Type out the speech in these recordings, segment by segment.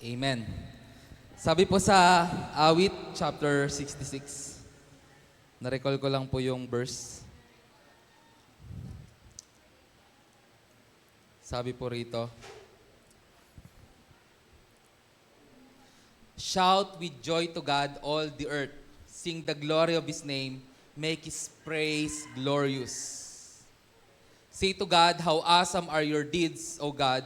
Amen. Sabi po sa Awit, chapter 66, na-recall ko lang po yung verse. Sabi po rito, "Shout with joy to God, all the earth. Sing the glory of His name. Make His praise glorious. Say to God, how awesome are your deeds, O God.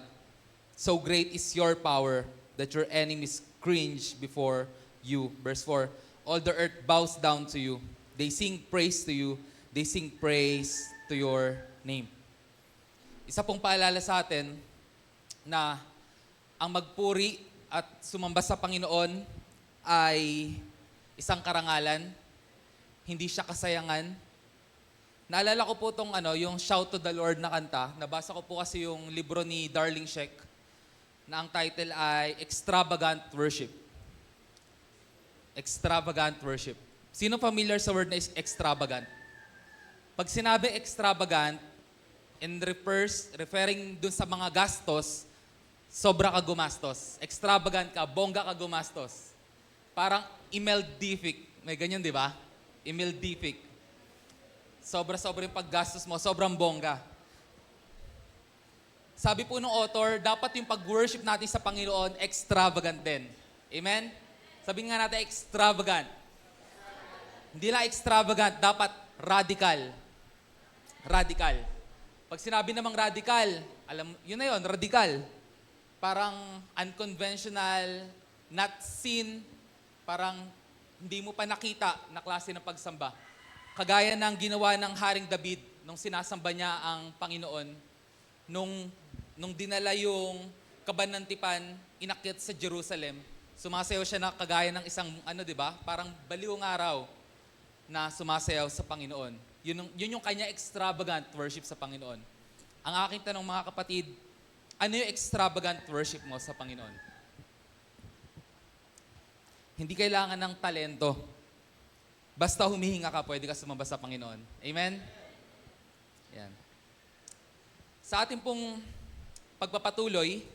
So great is your power that your enemies cringe before you." Verse 4, "All the earth bows down to you. They sing praise to you. They sing praise to your name." Isa pong paalala sa atin na ang magpuri at sumamba sa Panginoon ay isang karangalan, hindi siya kasayangan. Naalala ko po yung Shout to the Lord na kanta. Nabasa ko po kasi yung libro ni Darling Sheck na ang title ay Extravagant Worship. Extravagant Worship. Sino familiar sa word na extravagant? Pag sinabi extravagant, referring dun sa mga gastos, sobra ka gumastos. Extravagant ka, bongga ka gumastos. Parang imeldific. May ganyan, di ba? Imeldific. Sobra-sobra yung paggastos mo, sobrang bongga. Sabi po ng author, dapat yung pag-worship natin sa Panginoon, extravagant din. Amen? Sabihin nga natin, extravagant. Hindi lang extravagant, dapat radical. Radical. Pag sinabi namang radical, yun na yun, radical. Parang unconventional, not seen, parang hindi mo pa nakita na klase ng pagsamba. Kagaya ng ginawa ng Haring David nung sinasamba niya ang Panginoon, nung dinala yung kabanantipan, inakyat sa Jerusalem, sumasayaw siya na kagaya ng isang, di ba? Parang baliwang araw na sumasayaw sa Panginoon. Yun yung kanya extravagant worship sa Panginoon. Ang aking tanong mga kapatid, ano yung extravagant worship mo sa Panginoon? Hindi kailangan ng talento. Basta humihinga ka, pwede ka sumamba sa Panginoon. Amen? Yan. Sa ating pong pagpapatuloy,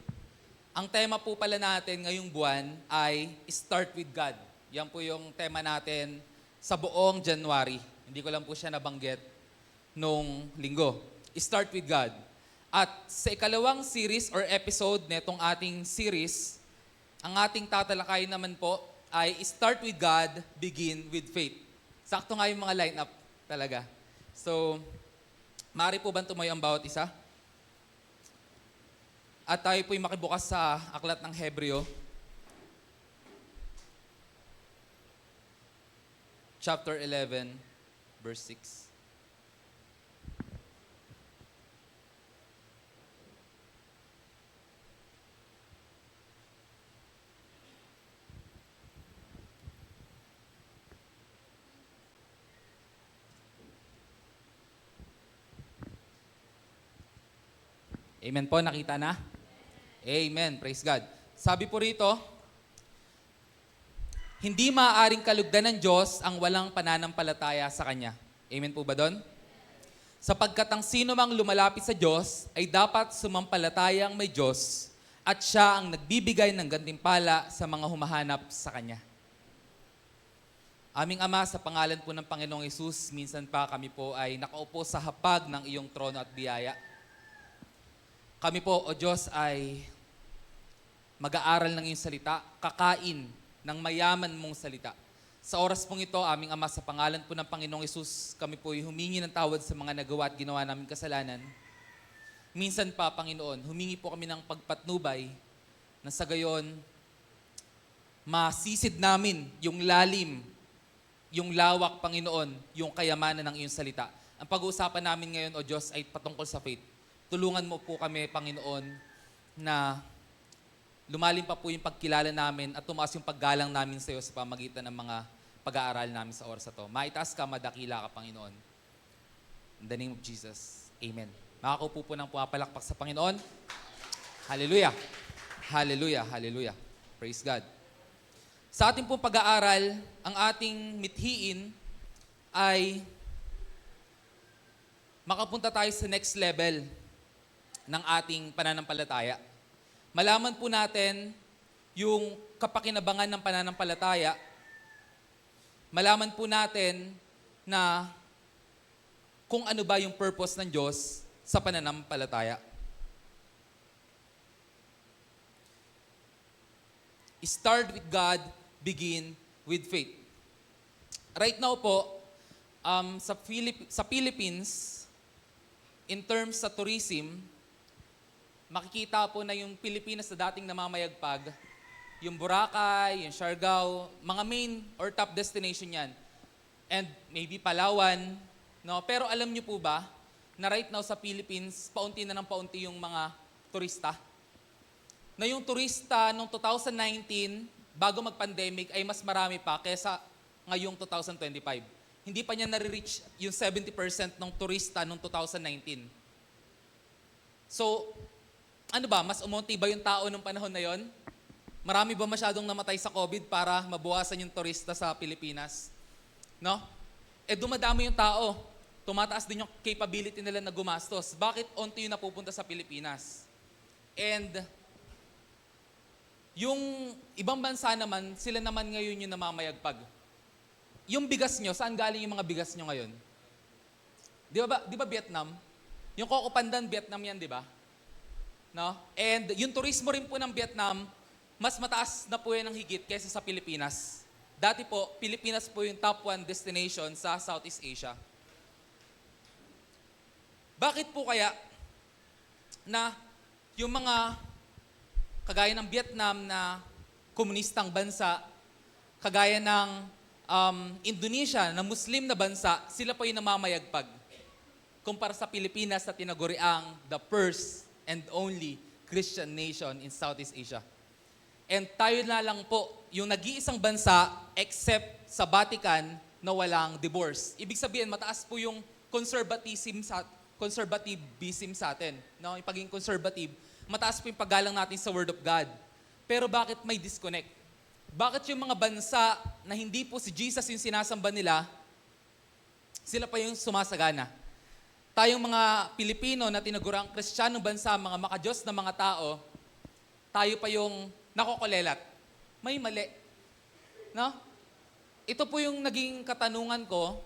ang tema po pala natin ngayong buwan ay Start with God. Yan po yung tema natin sa buong January. Hindi ko lang po siya nabanggit nung linggo. Start with God. At sa ikalawang series or episode netong ating series, ang ating tatalakayin naman po ay Start with God, Begin with Faith. Sakto nga yung mga line-up talaga. So, maaari po ba tumayo ang bawat isa? At tayo po'y makibukas sa aklat ng Hebreo, chapter 11, verse 6. Amen po, nakita na? Amen, praise God. Sabi po rito, hindi maaaring kalugdan ng Diyos ang walang pananampalataya sa Kanya. Amen po ba doon? Sapagkat ang sino mang lumalapit sa Diyos ay dapat sumampalatayang may Diyos at Siya ang nagbibigay ng gantimpala sa mga humahanap sa Kanya. Aming Ama, sa pangalan po ng Panginoong Hesus, minsan pa kami po ay nakaupo sa hapag ng iyong trono at biyaya. Kami po, O Diyos, ay mag-aaral ng iyong salita, kakain ng mayaman mong salita. Sa oras pong ito, aming Ama, sa pangalan po ng Panginoong Hesus, kami po ay humingi ng tawad sa mga nagawa at ginawa namin kasalanan. Minsan pa, Panginoon, humingi po kami ng pagpatnubay na sa gayon, masisid namin yung lalim, yung lawak, Panginoon, yung kayamanan ng iyong salita. Ang pag-uusapan namin ngayon, O Diyos, ay patungkol sa faith. Tulungan mo po kami, Panginoon, na lumalim pa po yung pagkilala namin at tumaas yung paggalang namin sa iyo sa pamagitan ng mga pag-aaral namin sa oras na to. Maitaas ka, madakila ka, Panginoon. In the name of Jesus, Amen. Makakaupo po ng pumapalakpak sa Panginoon. Hallelujah. Hallelujah. Hallelujah. Praise God. Sa ating pong pag-aaral, ang ating mithiin ay makapunta tayo sa next level ng ating pananampalataya. Malaman po natin yung kapakinabangan ng pananampalataya, malaman po natin na kung ano ba yung purpose ng Diyos sa pananampalataya. Start with God, begin with faith. Right now po, sa Philippines, in terms sa tourism, makikita po na yung Pilipinas na dating namamayagpag, yung Boracay, yung Siargao, mga main or top destination yan. And maybe Palawan, no? Pero alam niyo po ba, na right now sa Philippines, paunti na ng paunti yung mga turista? Na yung turista noong 2019, bago mag-pandemic, ay mas marami pa kesa ngayong 2025. Hindi pa niya nare-reach yung 70% ng turista noong 2019. So, ano ba, mas umunti ba yung tao nung panahon na yon? Marami ba masyadong namatay sa COVID para mabawasan yung turista sa Pilipinas? No? Dumadami yung tao. Tumataas din yung capability nila na gumastos. Bakit onti yung napupunta sa Pilipinas? And yung ibang bansa naman, sila naman ngayon yung namamayagpag. Yung bigas nyo, saan galing yung mga bigas nyo ngayon? Di ba Vietnam? Yung Coco Pandan, Vietnam yan, di ba? No? And yung turismo rin po ng Vietnam, mas mataas na po yan ng higit kaysa sa Pilipinas. Dati po, Pilipinas po yung top 1 destination sa Southeast Asia. Bakit po kaya na yung mga kagaya ng Vietnam na komunistang bansa, kagaya ng Indonesia na Muslim na bansa, sila po yung namamayagpag. Kumpara sa Pilipinas na tinaguriang the first and only Christian nation in Southeast Asia. And tayo na lang po yung nag-iisang bansa except sa Vatican na walang divorce. Ibig sabihin, mataas po yung conservatism conservatism sa atin. No? Yung pagiging conservative, mataas po yung paggalang natin sa Word of God. Pero bakit may disconnect? Bakit yung mga bansa na hindi po si Jesus yung sinasamba nila, sila pa yung sumasagana? Tayong mga Pilipino na tinagurang Kristiyano bansa, mga makadiyos na mga tao, tayo pa yung nakokolelat. May mali. No? Ito po yung naging katanungan ko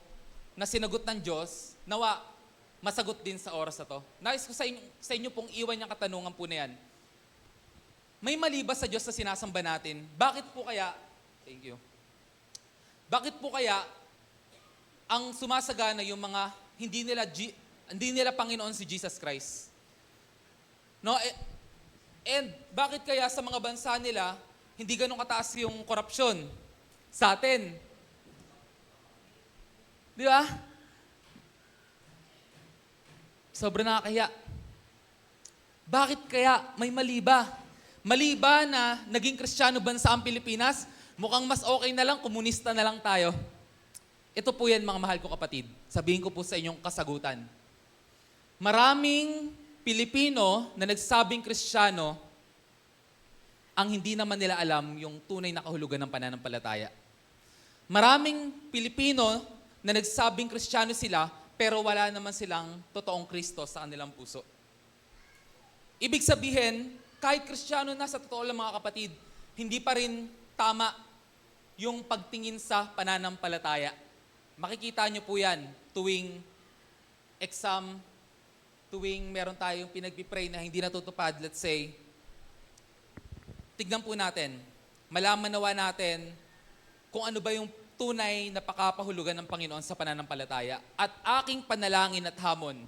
na sinagot ng Diyos, nawa masagot din sa oras na to. Nais ko sa inyo pong iwan yung katanungan po na yan. May mali ba sa Diyos na sinasamba natin? Bakit po kaya, thank you, bakit po kaya ang sumasagana yung mga hindi nila Panginoon si Jesus Christ? No? And bakit kaya sa mga bansa nila, hindi ganun kataas yung korupsyon? Sa atin. Di ba? Sobrang nakakahiya. Bakit kaya? May mali ba? Mali ba na naging Kristiyano bansa ang Pilipinas? Mukhang mas okay na lang, komunista na lang tayo. Ito po yan, mga mahal ko kapatid. Sabihin ko po sa inyong kasagutan. Maraming Pilipino na nagsabing Kristiyano ang hindi naman nila alam yung tunay na kahulugan ng pananampalataya. Maraming Pilipino na nagsabing Kristiyano sila pero wala naman silang totoong Kristo sa kanilang puso. Ibig sabihin, kahit Kristiyano na sa totoo lang mga kapatid, hindi pa rin tama yung pagtingin sa pananampalataya. Makikita nyo po yan tuwing exam, tuwing meron tayong pinagpipray na hindi natutupad, let's say, tignan po natin, malaman nawa natin kung ano ba yung tunay na pakapahulugan ng Panginoon sa pananampalataya. At aking panalangin at hamon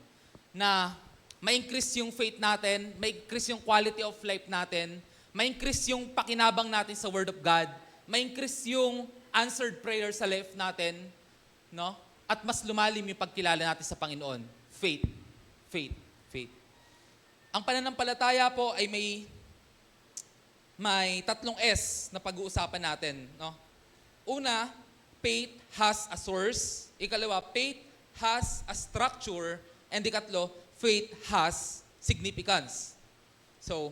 na ma-increase yung faith natin, ma-increase yung quality of life natin, ma-increase yung pakinabang natin sa Word of God, ma-increase yung answered prayer sa life natin, no? At mas lumalim yung pagkilala natin sa Panginoon. Faith. Faith. Faith. Ang pananampalataya po ay may tatlong S na pag-uusapan natin, no? Una, faith has a source. Ikalawa, faith has a structure. And ikatlo, faith has significance. So,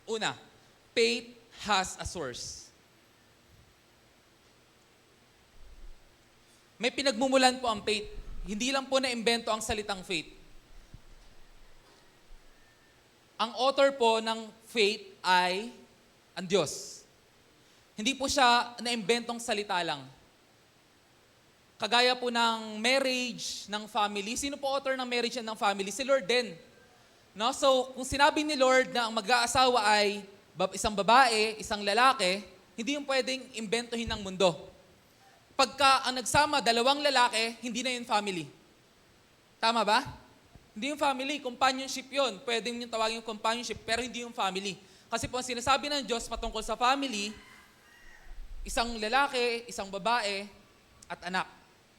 una, faith has a source. May pinagmumulan po ang faith. Hindi lang po na-imbento ang salitang faith. Ang author po ng faith ay ang Diyos. Hindi po siya naimbentong salita lang. Kagaya po ng marriage, ng family. Sino po author ng marriage and ng family? Si Lord din. No? So, kung sinabi ni Lord na ang mag-aasawa ay isang babae, isang lalaki, hindi yung pwedeng imbentohin ng mundo. Pagka ang nagsama, dalawang lalaki, hindi na yun family. Tama ba? Hindi yung family, companionship yun. Pwedeng yung tawagin yung companionship, pero hindi yung family. Kasi po ang sinasabi ng Diyos patungkol sa family, isang lalaki, isang babae, at anak.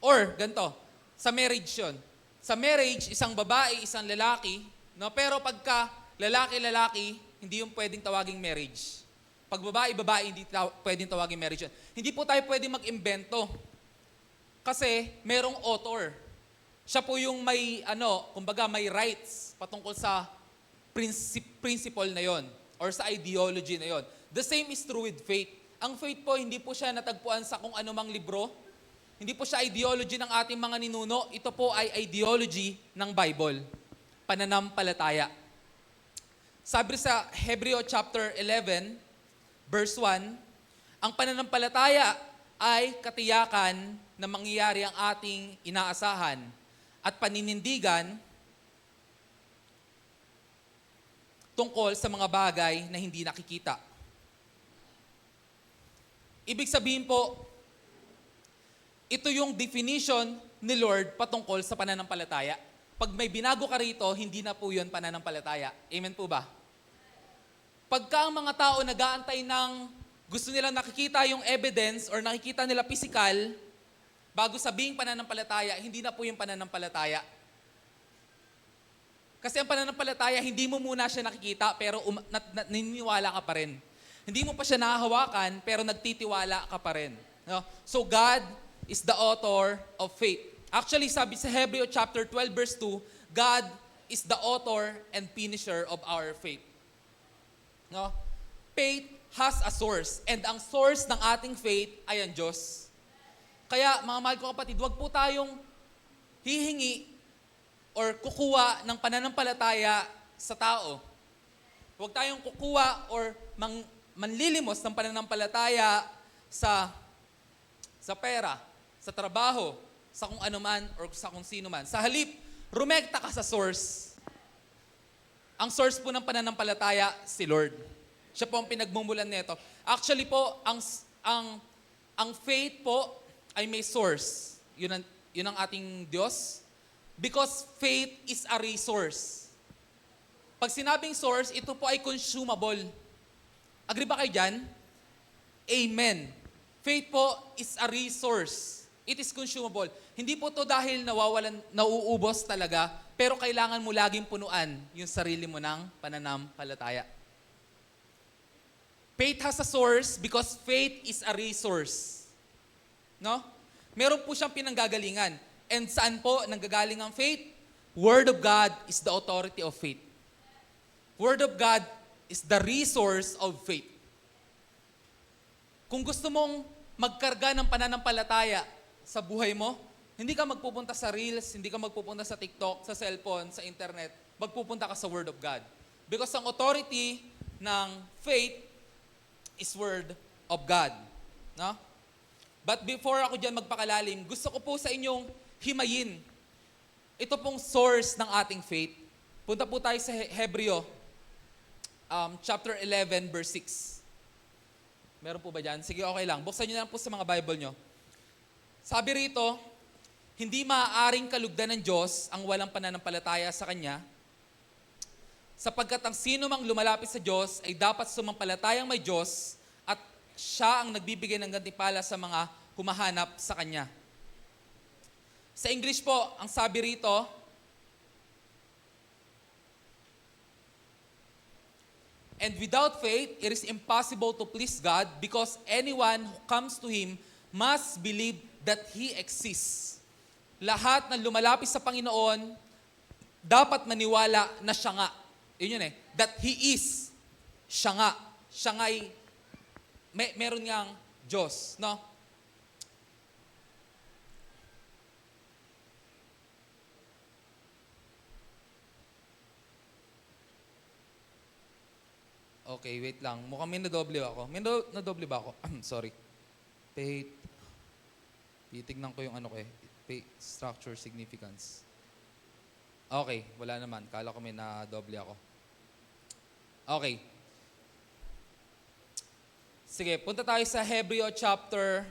Or, ganito, sa marriage yun. Sa marriage, isang babae, isang lalaki, no? Pero pagka lalaki-lalaki, hindi yung pwedeng tawaging marriage. Pag babae-babae, hindi pwedeng tawaging marriage yun. Hindi po tayo pwedeng mag-imbento. Kasi merong author. Siya po yung may, kumbaga may rights patungkol sa principle na yon or sa ideology na yon. The same is true with faith. Ang faith po, hindi po siya natagpuan sa kung anumang libro. Hindi po siya ideology ng ating mga ninuno. Ito po ay ideology ng Bible. Pananampalataya. Sabi sa Hebreo chapter 11, verse 1, ang pananampalataya ay katiyakan na mangyayari ang ating inaasahan at paninindigan tungkol sa mga bagay na hindi nakikita. Ibig sabihin po, ito yung definition ni Lord patungkol sa pananampalataya. Pag may binago ka rito, hindi na po yun pananampalataya. Amen po ba? Pagka ang mga tao nag-aantay ng gusto nilang nakikita yung evidence or nakikita nila physical, bago sabihing pananampalataya, hindi na po yung pananampalataya. Kasi ang pananampalataya, hindi mo muna siya nakikita, pero naniniwala ka pa rin. Hindi mo pa siya nahahawakan, pero nagtitiwala ka pa rin. No? So God is the author of faith. Actually, sabi sa Hebreo chapter 12, verse 2, God is the author and finisher of our faith. No? Faith has a source, and ang source ng ating faith ay ang Diyos. Kaya, mga mahal ko kapatid, huwag po tayong hihingi or kukuha ng pananampalataya sa tao. Huwag tayong kukuha or manlilimos ng pananampalataya sa pera, sa trabaho, sa kung ano man or sa kung sino man. Sa halip, rumekta ka sa source. Ang source po ng pananampalataya, si Lord. Siya po ang pinagmumulan nito. Actually po, ang faith po ay may source. Yun ang ating Diyos. Because faith is a resource. Pag sinabing source, ito po ay consumable. Agree ba kayo dyan? Amen. Faith po is a resource. It is consumable. Hindi po to dahil nauubos talaga, pero kailangan mo laging punuan yung sarili mo ng pananampalataya. Faith has a source because faith is a resource. No? Meron po siyang pinanggagalingan. And saan po nanggagaling ang faith? Word of God is the authority of faith. Word of God is the resource of faith. Kung gusto mong magkarga ng pananampalataya sa buhay mo, hindi ka magpupunta sa Reels, hindi ka magpupunta sa TikTok, sa cellphone, sa internet. Magpupunta ka sa Word of God. Because ang authority ng faith is Word of God. No? But before ako dyan magpakalalim, gusto ko po sa inyong himayin ito pong source ng ating faith. Punta po tayo sa Hebreo, chapter 11, verse 6. Meron po ba dyan? Sige, okay lang. Buksan nyo lang po sa mga Bible nyo. Sabi rito, hindi maaaring kalugdan ng Diyos ang walang pananampalataya sa Kanya, sapagkat ang sino mang lumalapit sa Diyos ay dapat sumampalatayang may Diyos at Siya ang nagbibigay ng gantimpala sa mga humahanap sa Kanya. Sa English po, ang sabi rito, and without faith, it is impossible to please God because anyone who comes to Him must believe that He exists. Lahat na lumalapit sa Panginoon, dapat maniwala na siya nga. Yun eh. That He is. Siya nga. Siya nga'y meron niyang Diyos. No? Okay, wait lang. Mukhang may nadoble ako. May nadoble ba ako? Sorry. Faith. Titignan ko yung ano ko eh. Faith, structure, significance. Okay, wala naman. Kala ko may nadoble ako. Okay. Sige, punta tayo sa Hebreo chapter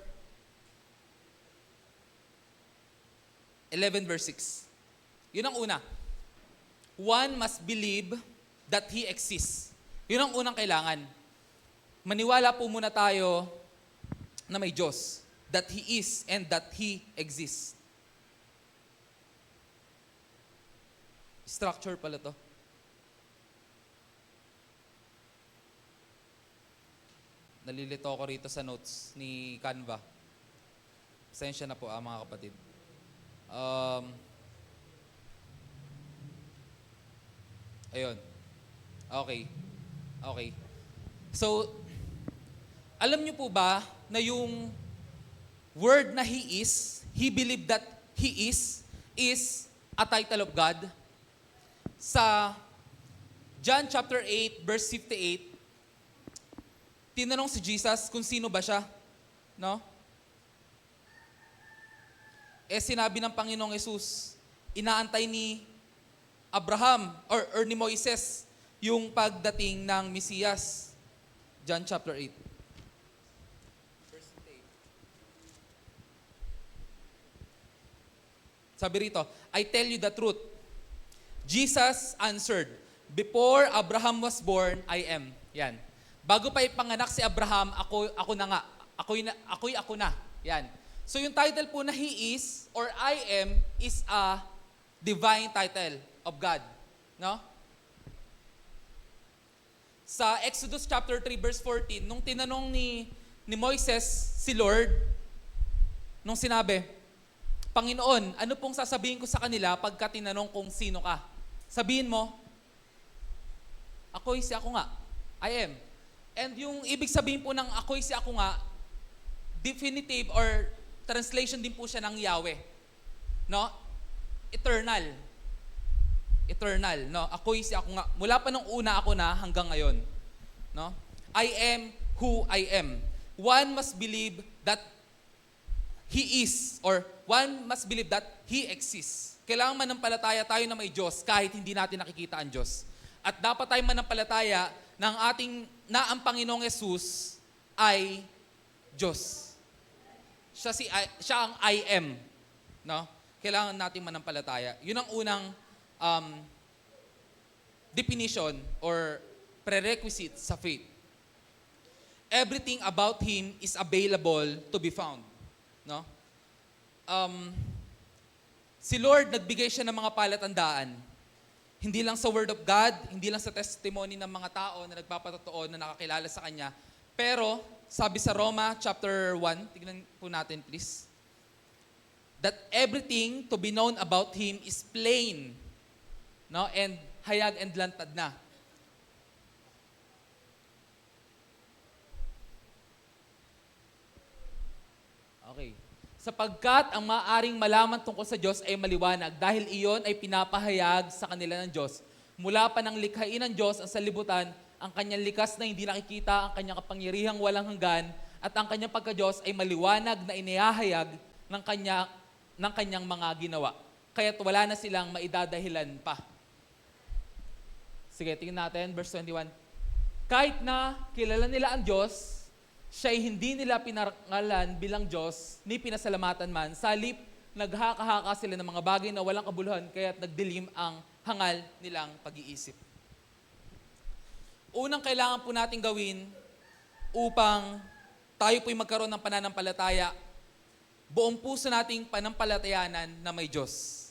11 verse 6. Yun ang una. One must believe that He exists. Yun ang unang kailangan. Maniwala po muna tayo na may Diyos. That He is and that He exists. Structure pala to. Nalilito ako rito sa notes ni Canva. Pasensya na po mga kapatid. Ayun. Okay. So, alam niyo po ba na yung word na He is, He believed that He is a title of God? Sa John chapter 8, verse 58, tinanong si Jesus kung sino ba siya. No? Sinabi ng Panginoong Yesus, inaantay ni Abraham or ni Moises yung pagdating ng Mesiyas. John chapter 8. Verse 8. Sabi rito, I tell you the truth. Jesus answered, before Abraham was born, I am. Yan. Bago pa ipanganak si Abraham, ako na nga. Ako na. Yan. So yung title po na He is or I am is a divine title of God. No? Sa Exodus chapter 3 verse 14, nung tinanong ni Moises si Lord, nung sinabi, Panginoon, ano pong sasabihin ko sa kanila pagka tinanong kung sino ka? Sabihin mo, ako'y si ako nga. I am. And yung ibig sabihin po ng ako'y si ako nga, definitive or translation din po siya ng Yahweh. No? Eternal. Eternal. No? Ako'y si ako nga. Mula pa nung una ako na hanggang ngayon. No? I am who I am. One must believe that He is or one must believe that He exists. Kailangan manampalataya tayo na may Diyos kahit hindi natin nakikita ang Diyos. At dapat tayo manampalataya na ang Panginoong Yesus ay Diyos. Siya ang I am. No? Kailangan natin manampalataya. Yun ang unang definition or prerequisite sa faith. Everything about Him is available to be found. No? Si Lord, nagbigay siya ng mga palatandaan. Hindi lang sa Word of God, hindi lang sa testimony ng mga tao na nagpapatotoo na nakakilala sa Kanya. Pero, sabi sa Roma chapter 1, tignan po natin please, that everything to be known about Him is plain, no? And hayag and lantad na. Okay. Sapagkat ang maaring malaman tungkol sa Diyos ay maliwanag dahil iyon ay pinapahayag sa kanila ng Diyos. Mula pa ng likhain ng Diyos ang salibutan, ang kanyang likas na hindi nakikita, ang kanyang kapangyarihang walang hanggan, at ang kanyang pagka-Diyos ay maliwanag na inihahayag ng kanyang mga ginawa. Kaya't wala na silang maidadahilan pa. Sige, tingnan natin, verse 21. Kahit na kilala nila ang Diyos, siya ay hindi nila pinarangalan bilang Diyos, ni pinasalamatan man. Sa halip, naghaka-haka sila ng mga bagay na walang kabuluhan, kaya't nagdilim ang hangal nilang pag-iisip. Unang kailangan po natin gawin upang tayo po'y magkaroon ng pananampalataya, buong puso nating panampalatayanan na may Diyos.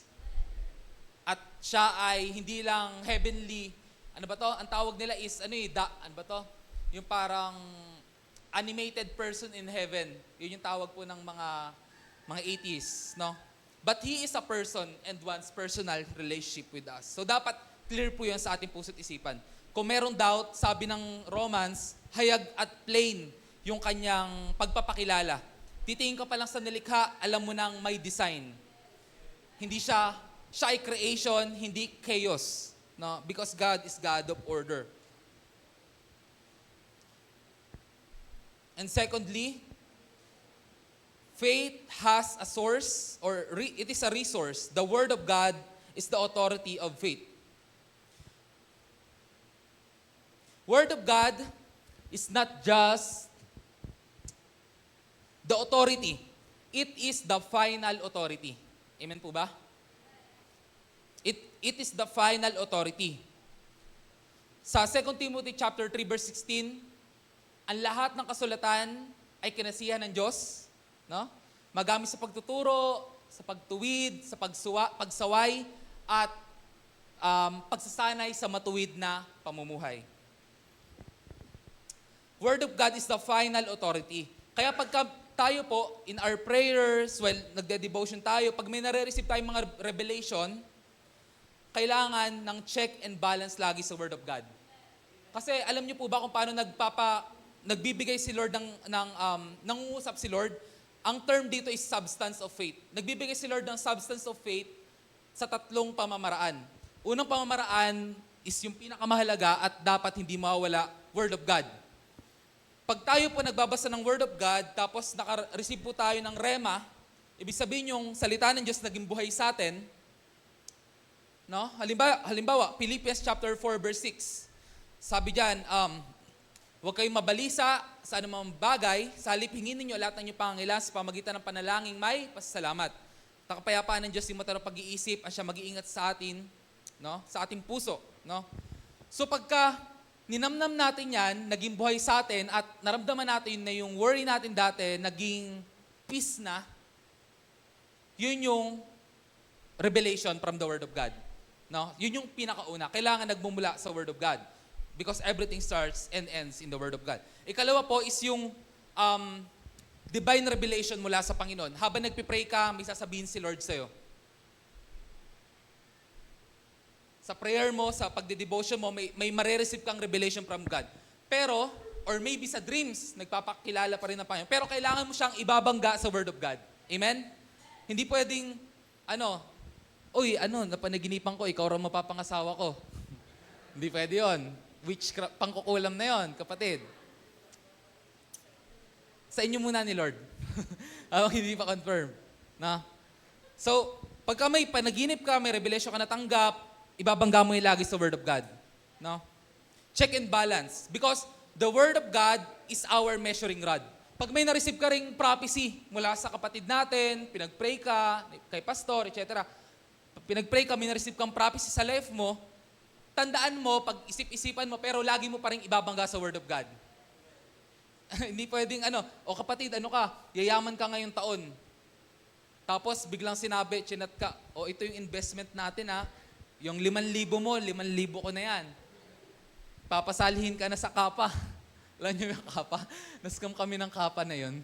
At siya ay hindi lang heavenly, ano ba to? Ang tawag nila is, ano ba to? Yung parang animated person in heaven. Yun yung tawag po ng mga atheists, no? But He is a person and wants personal relationship with us. So dapat clear po yun sa ating puso't isipan. Kung merong doubt, sabi ng Romans, hayag at plain yung kanyang pagpapakilala. Titingin ka pa lang sa nilikha, alam mo nang may design. Hindi siya ay creation, hindi chaos. No? Because God is God of order. And secondly, faith has a source, or it is a resource. The Word of God is the authority of faith. Word of God is not just the authority. It is the final authority. Amen po ba? It is the final authority. Sa 2 Timothy chapter 3 verse 16, ang lahat ng kasulatan ay kinasihan ng Diyos, no? Magamit sa pagtuturo, sa pagtuwid, sa pagsaway, at pagsasanay sa matuwid na pamumuhay. Word of God is the final authority. Kaya pagka tayo po, in our prayers, nagde-devotion tayo, pag may nare-receive tayong mga revelation, kailangan ng check and balance lagi sa Word of God. Kasi alam niyo po ba kung paano nagbibigay si Lord nangungusap si Lord? Ang term dito is substance of faith. Nagbibigay si Lord ng substance of faith sa tatlong pamamaraan. Unang pamamaraan is yung pinakamahalaga at dapat hindi mawawala, Word of God. Pag tayo po nagbabasa ng Word of God, tapos naka-receive po tayo ng rema, ibig sabihin yung salita ng Diyos naging buhay sa atin, no? Halimbawa, Philippians chapter 4 verse 6. Sabi diyan, huwag kayong mabalisa sa anumang bagay, sa halip hingin ninyo lahat ng inyong pangangailangan sa pamagitan ng panalangin may pasasalamat. Takapayapaan ng Diyos yung matarang pag-iisip at siya mag-iingat sa atin, no? Sa ating puso, no? So pagka ninamnam natin yan, naging buhay sa atin, at naramdaman natin na yung worry natin dati, naging peace na, yun yung revelation from the Word of God. No? Yun yung pinakauna. Kailangan nagmumula sa Word of God. Because everything starts and ends in the Word of God. Ikalawa po is yung divine revelation mula sa Panginoon. Habang nagpipray ka, may sasabihin si Lord sa'yo. Sa prayer mo, sa pagde-devotion mo, may mare-receive kang revelation from God. Pero, or maybe sa dreams, nagpapakilala pa rin ng Panginoon. Pero kailangan mo siyang ibabangga sa Word of God. Amen? Hindi pwedeng, napanaginipan ko, ikaw raw mapapangasawa ko. Hindi pwede yun. Witchcraft, pangkukulam na yon, kapatid. Sa inyo muna ni Lord. Hindi pa confirm. Na? So, pagka may panaginip ka, may revelation ka natanggap, ibabangga mo yung lagi sa Word of God. No? Check and balance. Because the Word of God is our measuring rod. Pag may na-receive ka ring prophecy mula sa kapatid natin, pinag-pray ka, kay pastor, etc. Pinag-pray ka, may na-receive kang prophecy sa life mo, tandaan mo, pag-isip-isipan mo, pero lagi mo pa rin ibabangga sa Word of God. Hindi pwedeng kapatid, yayaman ka ngayong taon. Tapos biglang sinabi, chinat ka, ito yung investment natin yung 5,000 mo, 5,000 ko na yan. Papasalihin ka na sa kapa. Alam niyo yung kapa? Nascam kami ng kapa na yun.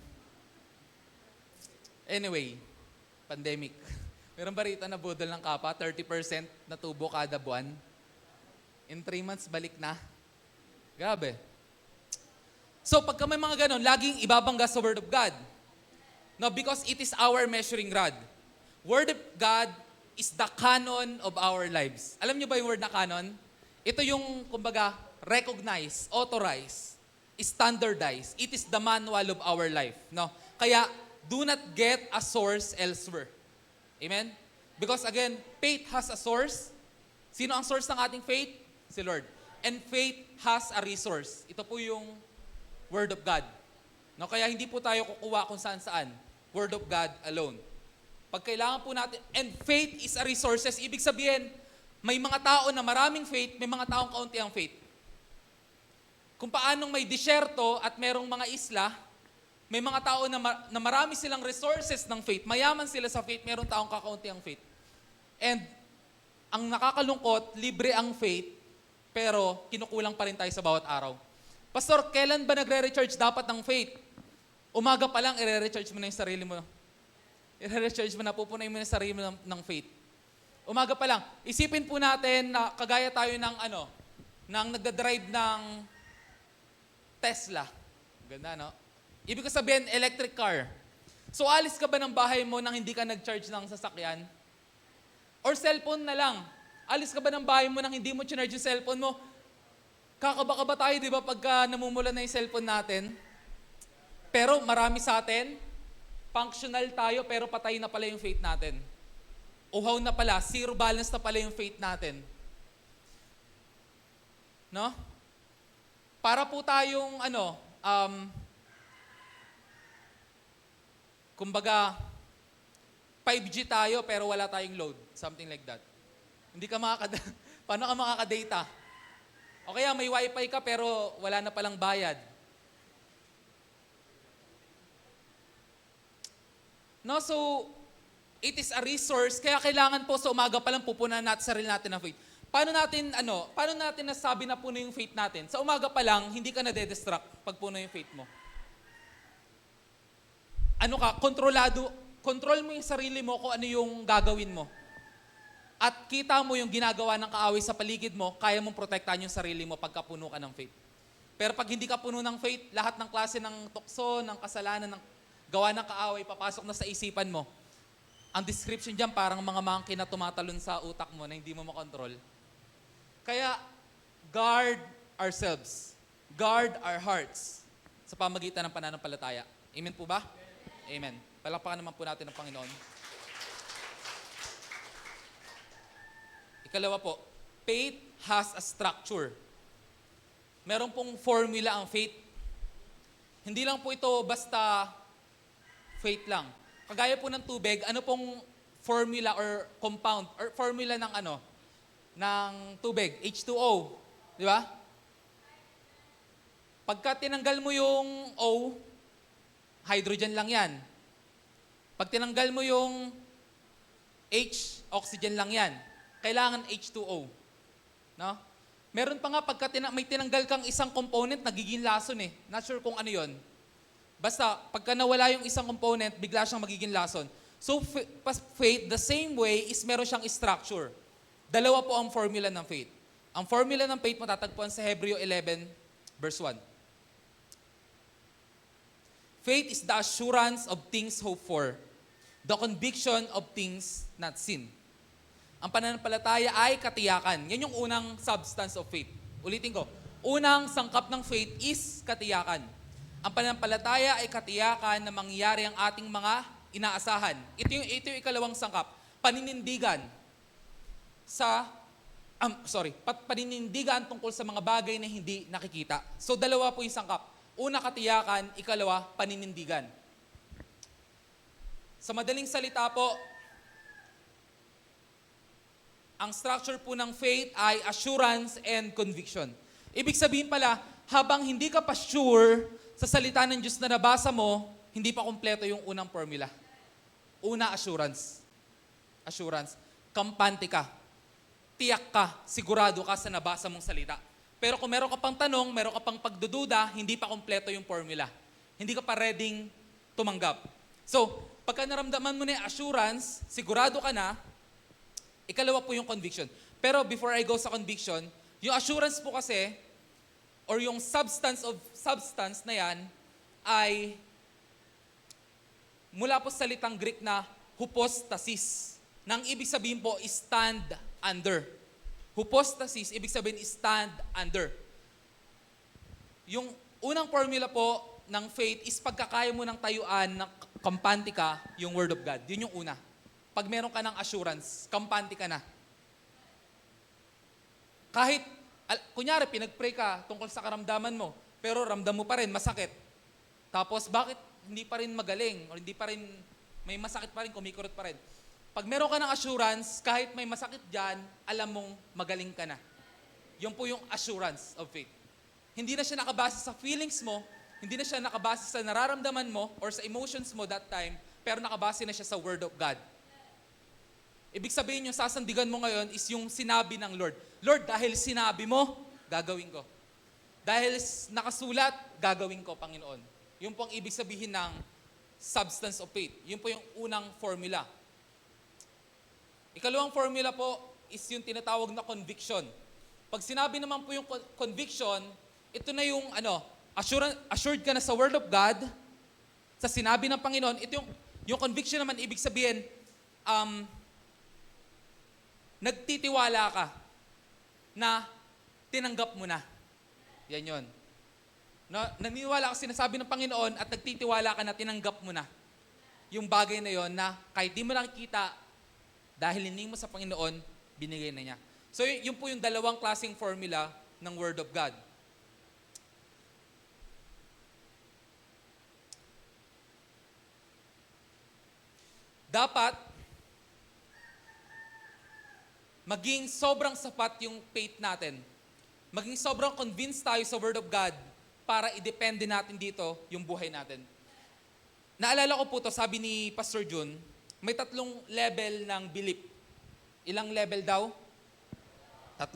Anyway, pandemic. Meron ba rito na budol ng kapa? 30% na tubo kada buwan. In 3 months, balik na. Grabe. So, pagka may mga ganon, laging ibabangga sa Word of God. No, because it is our measuring rod. Word of God is the canon of our lives. Alam niyo ba yung word na canon? Ito yung, kumbaga, recognize, authorize, standardize. It is the manual of our life. No? Kaya, do not get a source elsewhere. Amen? Because again, faith has a source. Sino ang source ng ating faith? Si Lord. And faith has a resource. Ito po yung Word of God. No? Kaya hindi po tayo kukuha kung saan-saan. Word of God alone. Pag kailangan po natin, and faith is a resources, ibig sabihin, may mga tao na maraming faith, may mga taong kaunti ang faith. Kung paanong may disyerto at merong mga isla, may mga tao na marami silang resources ng faith, mayaman sila sa faith, merong taong kakaunti ang faith. And ang nakakalungkot, libre ang faith, pero kinukulang pa rin tayo sa bawat araw. Pastor, kailan ba nagre-recharge dapat ng faith? Umaga pa lang, i-recharge mo na yung sarili mo. I-recharge mo na, pupunay mo na yung sarili mo ng faith. Umaga pa lang. Isipin po natin na kagaya tayo ng nagdadrive ng Tesla. Ganda, no? Ibig ko sabihin, electric car. So, alis ka ba ng bahay mo nang hindi ka nag-charge ng sasakyan? Or cellphone na lang. Alis ka ba ng bahay mo nang hindi mo charge yung cellphone mo? Kakaba-kaba tayo, di ba, pagka namumula na yung cellphone natin? Pero marami sa atin, functional tayo pero patay na pala yung faith natin. Uhaw na pala, zero balance na pala yung faith natin. No? Para po tayong kumbaga 5G tayo pero wala tayong load, something like that. Hindi ka paano ka makaka-data? O kaya may wifi ka pero wala na palang bayad. No, so it is a resource kaya kailangan po sa umaga pa lang pupunan natin sarili natin ng faith. Paano natin nasabi na puno yung faith natin? Sa umaga pa lang, hindi ka na-distract pag puno yung faith mo. Control mo yung sarili mo kung ano yung gagawin mo. At kita mo yung ginagawa ng kaaway sa paligid mo, kaya mong protektahan yung sarili mo pagka puno ka ng faith. Pero pag hindi ka puno ng faith, lahat ng klase ng tukso, ng kasalanan, ng gawa ng kaaway, papasok na sa isipan mo. Ang description dyan, parang mga monkey na tumatalon sa utak mo na hindi mo makontrol. Kaya, guard ourselves. Guard our hearts sa pamagitan ng pananampalataya. Amen po ba? Amen. Palakpakan naman po natin ang Panginoon. Ikalawa po, faith has a structure. Meron pong formula ang faith. Hindi lang po ito basta faith lang. Kagaya po ng tubig, ano pong formula or compound or formula ng ng tubig, H2O, di ba? Pagka tinanggal mo yung O, hydrogen lang yan. Pag tinanggal mo yung H, oxygen lang yan. Kailangan H2O. No? Meron pa nga pagka may tinanggal kang isang component, nagiging lason eh. Not sure kung ano yon. Basta, pagka nawala yung isang component, bigla siyang magiging lason. So, faith, the same way, is meron siyang structure. Dalawa po ang formula ng faith. Ang formula ng faith matatagpuan sa Hebreo 11, verse 1. Faith is the assurance of things hoped for, the conviction of things not seen. Ang pananampalataya ay katiyakan. Yan yung unang substance of faith. Ulitin ko, unang sangkap ng faith is katiyakan. Ang pananampalataya ay katiyakan na mangyayari ang ating mga inaasahan. Ito yung ikalawang sangkap. Paninindigan paninindigan tungkol sa mga bagay na hindi nakikita. So, dalawa po yung sangkap. Una, katiyakan. Ikalawa, paninindigan. Sa madaling salita po, ang structure po ng faith ay assurance and conviction. Ibig sabihin pala, habang hindi ka pa sure sa salita ng Diyos na nabasa mo, hindi pa kumpleto yung unang formula. Una, assurance. Assurance. Kampante ka. Tiyak ka, sigurado ka sa nabasa mong salita. Pero kung meron ka pang tanong, meron ka pang pagdududa, hindi pa kumpleto yung formula. Hindi ka pa readyng tumanggap. So, pagka naramdaman mo na yung assurance, sigurado ka na, ikalawa po yung conviction. Pero before I go sa conviction, yung assurance po kasi, or yung substance na yan, ay mula po sa salitang Greek na hypostasis. Nang ibig sabihin po, stand under. Hypostasis, ibig sabihin stand under. Yung unang formula po ng faith is pagkakaya mo ng tayuan ng kampante ka, yung Word of God. Yun yung una. Pag meron ka ng assurance, kampante ka na. Kahit, kunyari, pinag-pray ka tungkol sa karamdaman mo, pero ramdam mo pa rin, masakit. Tapos, bakit hindi pa rin magaling? O hindi pa rin, may masakit pa rin, kumikurot pa rin. Pag meron ka ng assurance, kahit may masakit dyan, alam mong magaling ka na. Yun po yung assurance of faith. Hindi na siya nakabase sa feelings mo, hindi na siya nakabase sa nararamdaman mo or sa emotions mo that time, pero nakabase na siya sa Word of God. Ibig sabihin yung sasandigan mo ngayon is yung sinabi ng Lord. Lord, dahil sinabi mo, gagawin ko. Dahil nakasulat, gagawin ko, Panginoon. Yun po ang ibig sabihin ng substance of faith. Yun po yung unang formula. Ikalawang formula po is yung tinatawag na conviction. Pag sinabi naman po yung conviction, ito na yung assured ka na sa Word of God, sa sinabi ng Panginoon, ito yung conviction naman, ibig sabihin, nagtitiwala ka na tinanggap mo na. Yan yun. Naniniwala ka sinasabi ng Panginoon at nagtitiwala ka na tinanggap mo na yung bagay na yon na kahit di mo nakikita, dahil hining mo sa Panginoon, binigay na niya. So yun po yung dalawang klaseng formula ng Word of God. Dapat maging sobrang sapat yung faith natin. Maging sobrang convinced tayo sa Word of God para i-depende natin dito yung buhay natin. Naalala ko po to, sabi ni Pastor Jun, may 3 level ng belief. Ilang level daw? 3.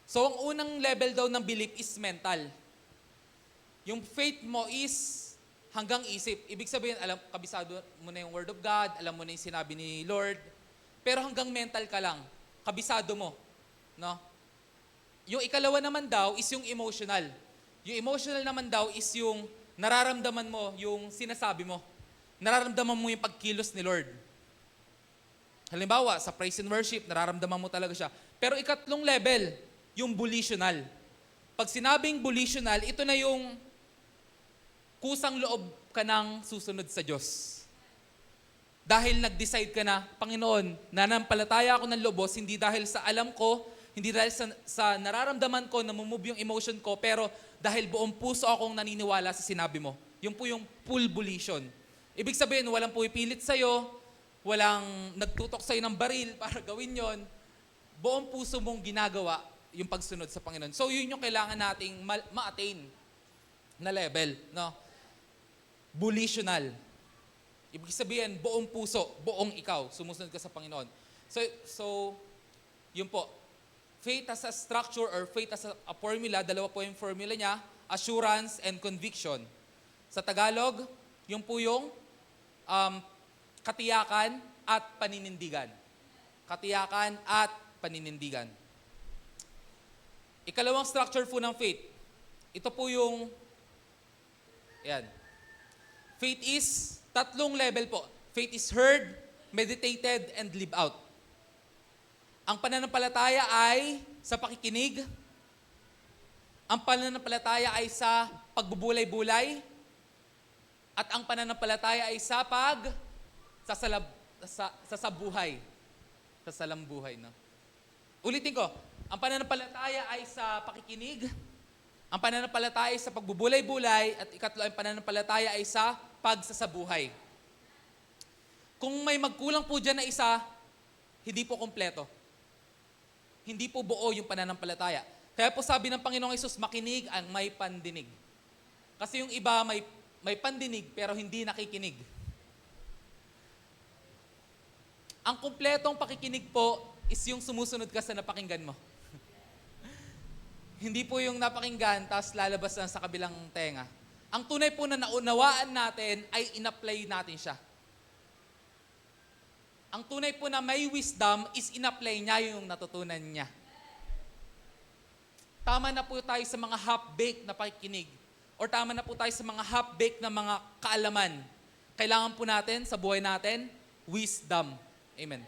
So ang unang level daw ng belief is mental. Yung faith mo is hanggang isip. Ibig sabihin, kabisado mo na yung Word of God, alam mo na yung sinabi ni Lord, pero hanggang mental ka lang, kabisado mo. No? Yung ikalawa naman daw is yung emotional. Yung emotional naman daw is yung nararamdaman mo yung sinasabi mo. Nararamdaman mo yung pagkilos ni Lord. Halimbawa, sa praise and worship, nararamdaman mo talaga siya. Pero ikatlong level, yung volitional. Pag sinabing volitional, ito na yung kusang loob ka ng susunod sa Diyos. Dahil nag-decide ka na, Panginoon, nanampalataya ako ng lubos, hindi dahil sa alam ko, hindi dahil sa nararamdaman ko, namumove yung emotion ko, pero dahil buong puso akong naniniwala sa sinabi mo. Yung po yung full volition. Ibig sabihin, walang pumipilit sa'yo, walang nagtutok sa'yo ng baril para gawin yon. Buong puso mong ginagawa yung pagsunod sa Panginoon. So yun yung kailangan nating ma-attain na level. No? Volitional. Ibig sabihin, buong puso, buong ikaw, sumusunod ka sa Panginoon. So yun po. Faith as a structure or faith as a formula, dalawa po yung formula niya, assurance and conviction. Sa Tagalog, yung po yung katiyakan at paninindigan. Katiyakan at paninindigan. Ikalawang structure po ng faith. Ito po yung, ayan. Faith is 3 level po. Faith is heard, meditated, and live out. Ang pananampalataya ay sa pakikinig. Ang pananampalataya ay sa pagbubulay-bulay. At ang pananampalataya ay sa sasabuhay. Sa salambuhay. No? Ulitin ko. Ang pananampalataya ay sa pakikinig. Ang pananampalataya ay sa pagbubulay-bulay. At ikatlo, ang pananampalataya ay sa pagsasabuhay. Kung may magkulang po dyan na isa, hindi po kompleto. Hindi po buo yung pananampalataya. Kaya po sabi ng Panginoong Hesus, makinig ang may pandinig. Kasi yung iba may pandinig pero hindi nakikinig. Ang kumpletong pakikinig po is yung sumusunod ka sa napakinggan mo. Hindi po yung napakinggan tapos lalabas na sa kabilang tenga. Ang tunay po na naunawaan natin ay in-apply natin siya. Ang tunay po na may wisdom is in-apply niya yung natutunan niya. Tama na po tayo sa mga half-baked na pakikinig. Or tama na po tayo sa mga half-baked na mga kaalaman. Kailangan po natin sa buhay natin, wisdom. Amen.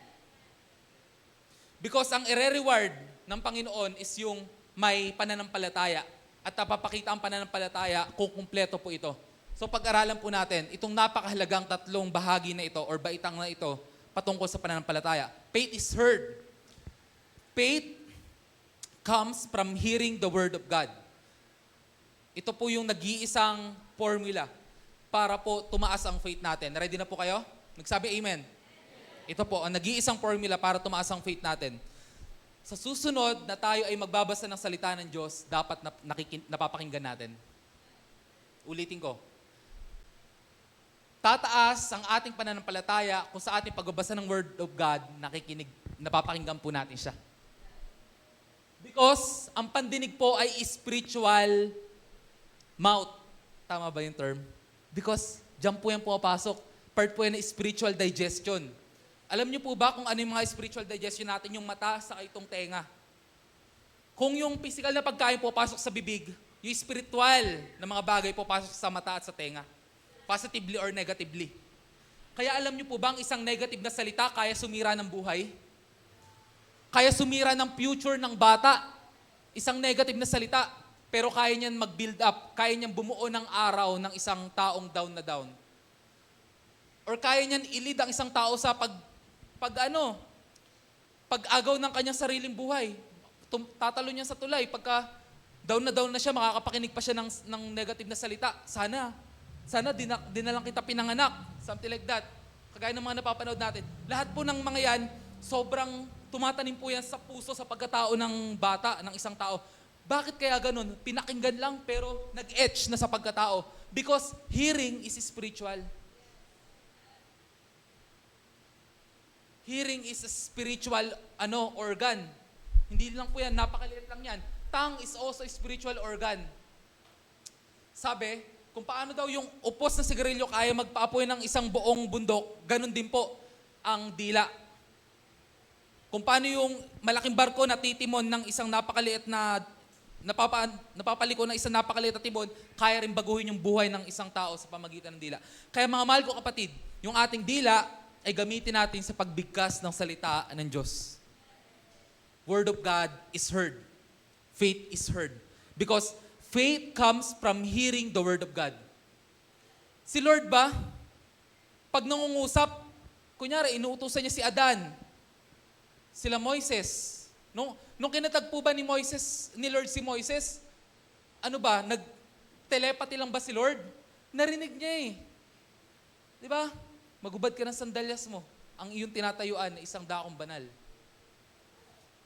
Because ang ire-reward ng Panginoon is yung may pananampalataya. At napapakita ang pananampalataya kung kumpleto po ito. So pag-aralan po natin, itong napakahalagang 3 bahagi na ito or baitang na ito, patungkol sa pananampalataya. Faith is heard. Faith comes from hearing the Word of God. Ito po yung nag-iisang formula para po tumaas ang faith natin. Ready na po kayo? Nagsabi amen. Ito po, ang nag-iisang formula para tumaas ang faith natin. Sa susunod na tayo ay magbabasa ng salita ng Diyos, dapat napapakinggan natin. Ulitin ko. Tataas ang ating pananampalataya kung sa ating pagbabasa ng Word of God, napapakinggan po natin siya. Because ang pandinig po ay spiritual mouth. Tama ba yung term? Because diyan po yan pumapasok. Part po yan na spiritual digestion. Alam niyo po ba kung ano yung mga spiritual digestion natin? Yung mata sa itong tenga. Kung yung physical na pagkain pupasok sa bibig, yung spiritual na mga bagay pupasok sa mata at sa tenga. Positively or negatively. Kaya alam niyo po ba, ang isang negative na salita kaya sumira ng buhay? Kaya sumira ng future ng bata. Isang negative na salita. pero kaya niyan mag-build up, kaya niyan bumuo ng araw ng isang taong down na down. Or kaya niyan i-lead ang isang tao sa pag-agaw ng kanyang sariling buhay. Tatalo niya sa tulay. Pagka down na siya, makakapakinig pa siya ng negative na salita. Sana di na lang kita pinanganak. Something like that. Kagaya ng mga napapanood natin. Lahat po ng mga yan, sobrang tumatanim po yan sa puso, sa pagkatao ng bata, ng isang tao. Bakit kaya ganun? Pinakinggan lang pero nag-etch na sa pagkatao. Because hearing is spiritual. Hearing is a spiritual organ. Hindi lang po yan, napakaliit lang yan. Tongue is also a spiritual organ. Sabi, kung paano daw yung upos na sigarilyo kaya magpaapoy ng isang buong bundok, ganun din po ang dila. Kung paano yung malaking barko na titimon ng isang napakaliit na napapaliko ng isang napakaliit na timon, kaya rin baguhin yung buhay ng isang tao sa pamagitan ng dila. Kaya mga mahal ko kapatid, yung ating dila ay gamitin natin sa pagbigkas ng salita ng Diyos. Word of God is heard. Faith is heard. Because faith comes from hearing the Word of God. Si Lord ba, pag nangungusap, kunyari, inuutusan niya si Adan, sila Moises. Nung kinatagpo ba ni Lord si Moises, nag-telepathy lang ba si Lord? Narinig niya eh. Di ba? Magubad ka ng sandalyas mo, ang iyong tinatayuan na isang dakong banal.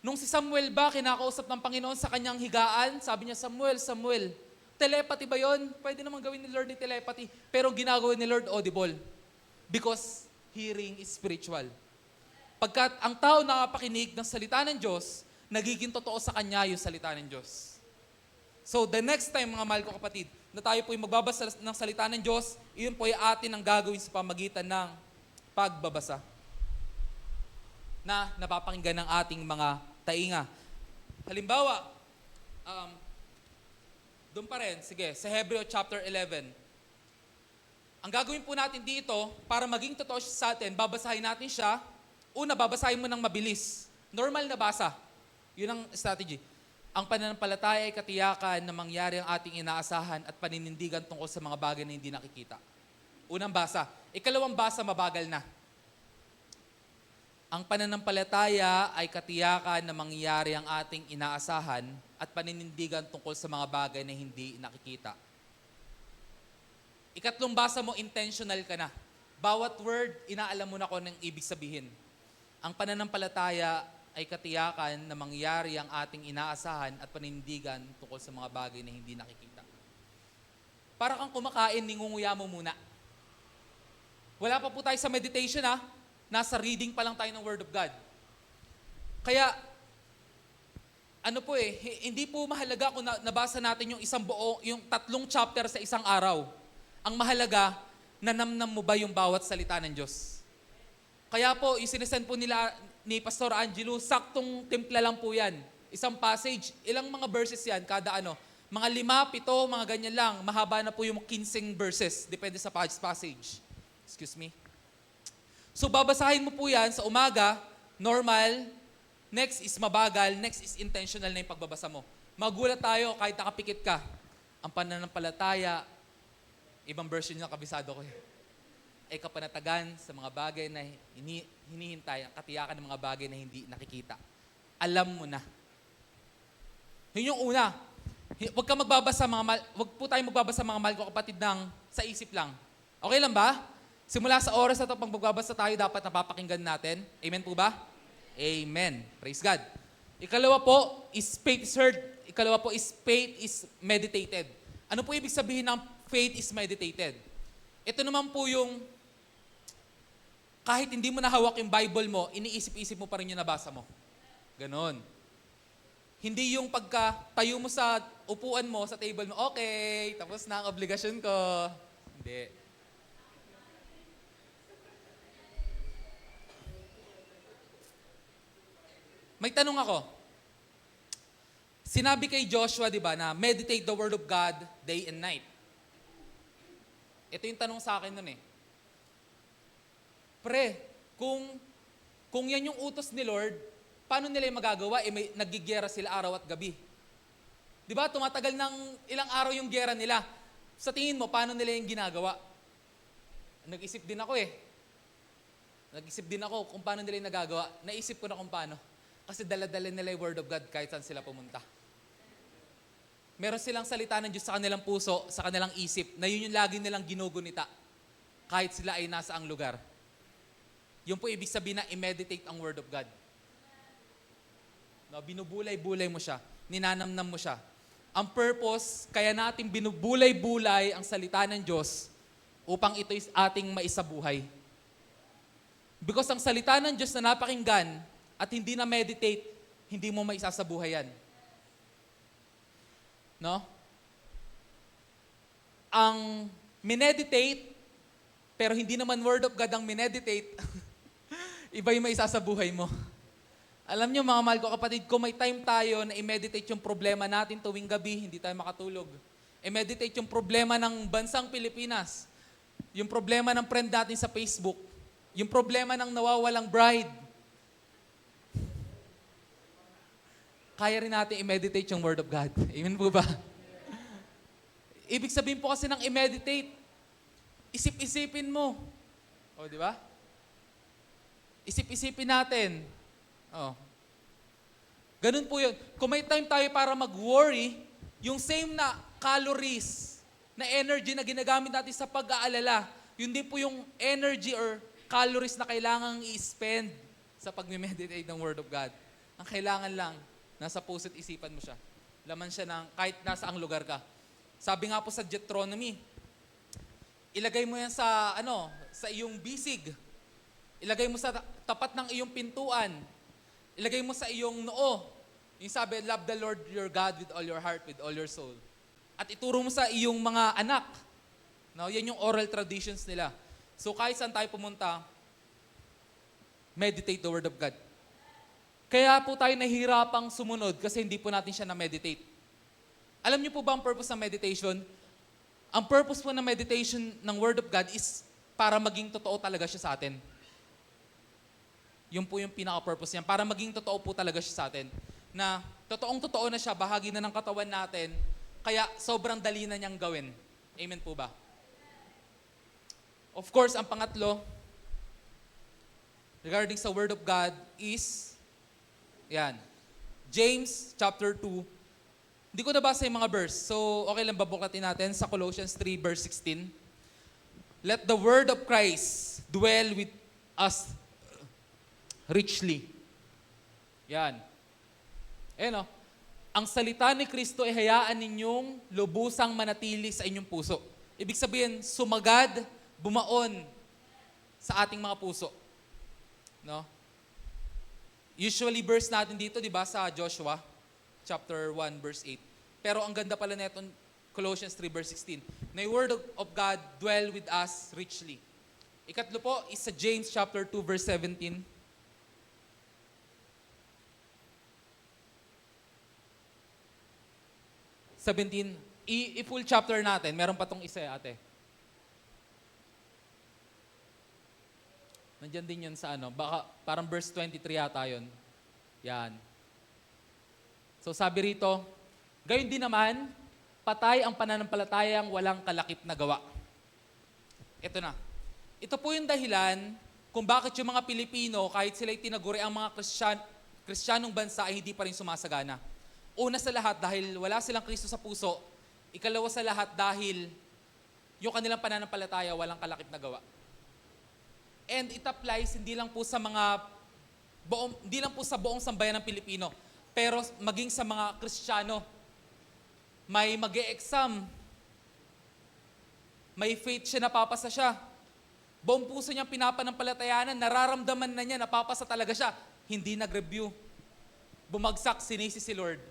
Nung si Samuel ba, kinakausap ng Panginoon sa kanyang higaan, sabi niya, Samuel, Samuel, telepathy ba yon? Pwede naman gawin ni Lord ni telepathy, pero ginagawa ni Lord audible. Because hearing is spiritual. Pagkat ang tao nakapakinig ng salita ng Diyos, nagiging totoo sa kanya yung salita ng Diyos. So the next time, mga mahal ko kapatid, na tayo po yung magbabasa ng salita ng Diyos, iyon po ay atin ang gagawin sa pamagitan ng pagbabasa na napapakinggan ng ating mga tainga. Halimbawa, doon pa rin, sige, sa Hebreo chapter 11. Ang gagawin po natin dito, para maging totoo siya sa atin, babasahin natin siya. Una, babasahin mo ng mabilis. Normal na basa. Yun ang strategy. Ang pananampalataya ay katiyakan na mangyari ang ating inaasahan at paninindigan tungkol sa mga bagay na hindi nakikita. Unang basa. Ikalawang basa, mabagal na. Ang pananampalataya ay katiyakan na mangyari ang ating inaasahan at paninindigan tungkol sa mga bagay na hindi nakikita. Ikatlong basa mo, intentional ka na. Bawat word, inaalam mo na kung anong ibig sabihin. Ang pananampalataya ay katiyakan na mangyari ang ating inaasahan at paninindigan tungkol sa mga bagay na hindi nakikita. Para kang kumakain, ningunguya mo muna. Wala pa po tayo sa meditation Nasa reading pa lang tayo ng Word of God. Kaya, hindi po mahalaga kung nabasa natin yung yung 3 chapter sa isang araw. Ang mahalaga, nanamnam mo ba yung bawat salita ng Diyos? Kaya po, yung sinesend po nila ni Pastor Angelo, saktong timpla lang po yan. Isang passage, ilang mga verses yan, kada mga 5, 7, mga ganyan lang. Mahaba na po yung 15 verses, depende sa passage. Excuse me. So babasahin mo po yan sa umaga, normal, next is mabagal, next is intentional na yung pagbabasa mo. Magulat tayo kahit nakapikit ka. Ang pananampalataya, ibang version yung kabisado ko ay kapanatagan sa mga bagay na hinihintay, ang katiyakan ng mga bagay na hindi nakikita. Alam mo na. Yun yung una. Huwag po tayo magbabasa mga mahal ko kapatid sa isip lang. Okay lang ba? Simula sa oras na ito, pag magbabasa tayo, dapat napapakinggan natin. Amen po ba? Amen. Praise God. Ikalawa po, is faith is heard. Ikalawa po, is faith is meditated. Ano po ibig sabihin ng faith is meditated? Ito naman po yung kahit hindi mo nahawak yung Bible mo, iniisip-isip mo pa rin yung nabasa mo. Ganon. Hindi yung pagka tayo mo sa upuan mo, sa table mo, okay, tapos na ang obligasyon ko. Hindi. May tanong ako. Sinabi kay Joshua, di ba, na meditate the word of God day and night. Ito yung tanong sa akin nun Pre, kung yan yung utos ni Lord, paano nila yung magagawa? May nagigiyera sila araw at gabi. Di ba? Tumatagal ng ilang araw yung gera nila. Sa tingin mo, paano nila yung ginagawa? Nag-isip din ako eh. Nag-isip din ako kung paano nila yung nagagawa. Naisip ko na kung paano. Kasi dala-dala nila yung Word of God kahit saan sila pumunta. Meron silang salita ng Diyos sa kanilang puso, sa kanilang isip, na yun yung lagi nilang ginugunita kahit sila ay nasa ang lugar. Yun po ibig sabihin na i-meditate ang Word of God. No, binubulay-bulay mo siya, ninanamnam mo siya. Ang purpose, kaya natin binubulay-bulay ang salita ng Diyos upang ito is ating maisabuhay. Because ang salita ng Diyos na napakinggan at hindi na meditate, hindi mo maisasabuhay yan. No? Ang mineditate, pero hindi naman Word of God ang mineditate, iba yung maisasabuhay mo. Alam niyo mga mahal ko kapatid, kung may time tayo na i-meditate yung problema natin tuwing gabi, hindi tayo makatulog. I-meditate yung problema ng bansang Pilipinas. Yung problema ng friend natin sa Facebook. Yung problema ng nawawalang bride. Kaya rin natin i-meditate yung Word of God. Amen po ba? Ibig sabihin po kasi ng i-meditate, isip-isipin mo. O, di ba? Isip-isipin natin. Oh. Ganun po yun. Kung may time tayo para mag-worry, yung same na calories, na energy na ginagamit natin sa pag-aalala, yun din po yung energy or calories na kailangang i-spend sa pag-meditate ng Word of God. Ang kailangan lang, nasa puso't isipan mo siya. Laman siya ng kahit nasa ang lugar ka. Sabi nga po sa Deuteronomy, ilagay mo yan sa, sa iyong bisig. Ilagay mo sa tapat ng iyong pintuan. Ilagay mo sa iyong noo. Yung sabi, love the Lord your God with all your heart, with all your soul. At ituro mo sa iyong mga anak. No, yan yung oral traditions nila. So kahit saan tayo pumunta, meditate the Word of God. Kaya po tayo nahihirapang sumunod kasi hindi po natin siya na-meditate. Alam niyo po ba ang purpose ng meditation? Ang purpose po ng meditation ng Word of God is para maging totoo talaga siya sa atin. Yun po yung pinaka-purpose niya. Para maging totoo po talaga siya sa atin. Na totoong-totoo na siya, bahagi na ng katawan natin, kaya sobrang dali na niyang gawin. Amen po ba? Of course, ang pangatlo, regarding sa Word of God is, yan, James chapter 2. Hindi ko nabasa yung mga verse, so okay lang babuklatin natin sa Colossians 3 verse 16. Let the word of Christ dwell with us richly. Yan. Ang salita ni Kristo ay hayaan ninyong lubusang manatili sa inyong puso. Ibig sabihin, sumagad, bumaon sa ating mga puso. No? Usually verse natin dito, di ba, sa Joshua chapter 1 verse 8. Pero ang ganda pala nito Colossians 3 verse 16. Na yung word of God dwell with us richly. Ikatlo po is sa James chapter 2 verse 17. 17, i-full chapter natin. Meron pa tong isa, ate. Nandiyan din yun sa baka parang verse 23 yata yun. Yan. So sabi rito, gayon din naman, patay ang pananampalatayang walang kalakip na gawa. Ito na. Ito po yung dahilan kung bakit yung mga Pilipino, kahit sila'y tinaguri ang mga Kristiyanong bansa, ay hindi pa rin sumasagana. Una sa lahat, dahil wala silang Kristo sa puso. Ikalawa sa lahat, dahil yung kanilang pananampalataya walang kalakip na gawa. And it applies hindi lang po sa buong sambayan ng Pilipino, pero maging sa mga Kristiyano. May mag-e-exam, may faith siya, napapasa siya. Buong puso niyang pinapanampalatayanan, nararamdaman na niya, napapasa talaga siya. Hindi nag-review. Bumagsak, sinisi si Lord.